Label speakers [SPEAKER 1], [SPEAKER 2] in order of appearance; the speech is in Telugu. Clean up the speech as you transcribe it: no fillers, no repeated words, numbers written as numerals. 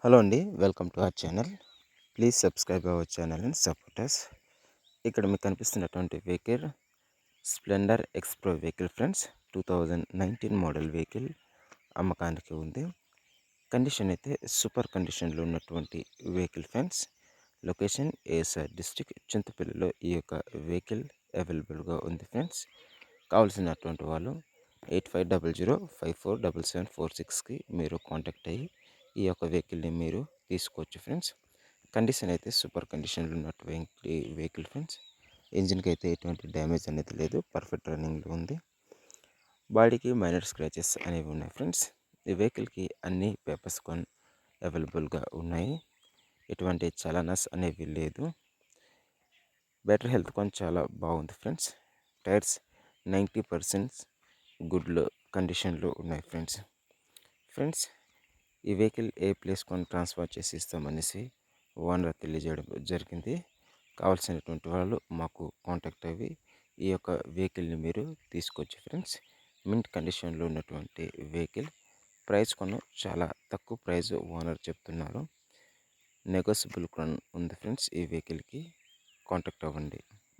[SPEAKER 1] హలో అండి. Welcome to our channel. Please subscribe our channel and support us. ఇక్కడ మీకు కనిపిస్తున్నటువంటి vehicle Splendor Xpro vehicle friends. 2019 model vehicle అమ్మకానికి ఉంది. కండిషన్ అయితే సూపర్ కండిషన్‌లో ఉన్నటువంటి vehicle friends. Location ASR district చింతపల్లిలో ఈ యొక్క వెహికల్ అవైలబుల్‌గా ఉంది ఫ్రెండ్స్. కావాల్సినటువంటి వాళ్ళు 8500547746కి మీరు కాంటాక్ట్ అయ్యి ఈ యొక్క వెహికల్‌ని మీరు తీసుకోవచ్చు ఫ్రెండ్స్. కండిషన్ అయితే సూపర్ కండిషన్‌లో ఉన్నటువంటి వెహికల్ ఫ్రెండ్స్. ఇంజిన్‌కి అయితే ఎటువంటి డ్యామేజ్ అనేది లేదు. పర్ఫెక్ట్ రన్నింగ్‌లో ఉంది. బాడీకి మైనర్ స్క్రాచెస్ అనేవి ఉన్నాయి ఫ్రెండ్స్. ఈ వెహికల్‌కి అన్ని పేపర్స్ అవైలబుల్‌గా ఉన్నాయి. ఎటువంటి చలానస్ అనేవి లేదు. బ్యాటరీ హెల్త్ చాలా బాగుంది ఫ్రెండ్స్. టైర్స్ 90% గుడ్‌లో కండిషన్‌లో ఉన్నాయి ఫ్రెండ్స్. ఫ్రెండ్స్ ఈ వెహికల్ ఏ ప్లేస్ ట్రాన్స్ఫర్ చేసి ఇస్తామనేసి ఓనర్ తెలియజేయడం జరిగింది. కావాల్సినటువంటి వాళ్ళు మాకు కాంటాక్ట్ అయ్యి ఈ యొక్క వెహికల్ని మీరు తీసుకోవచ్చు ఫ్రెండ్స్. మింట్ కండిషన్లో ఉన్నటువంటి వెహికల్. ప్రైస్ చాలా తక్కువ ప్రైస్ ఓనర్ చెప్తున్నారు. నెగోసిబుల్ ఉంది ఫ్రెండ్స్. ఈ వెహికల్కి కాంటాక్ట్ అవ్వండి.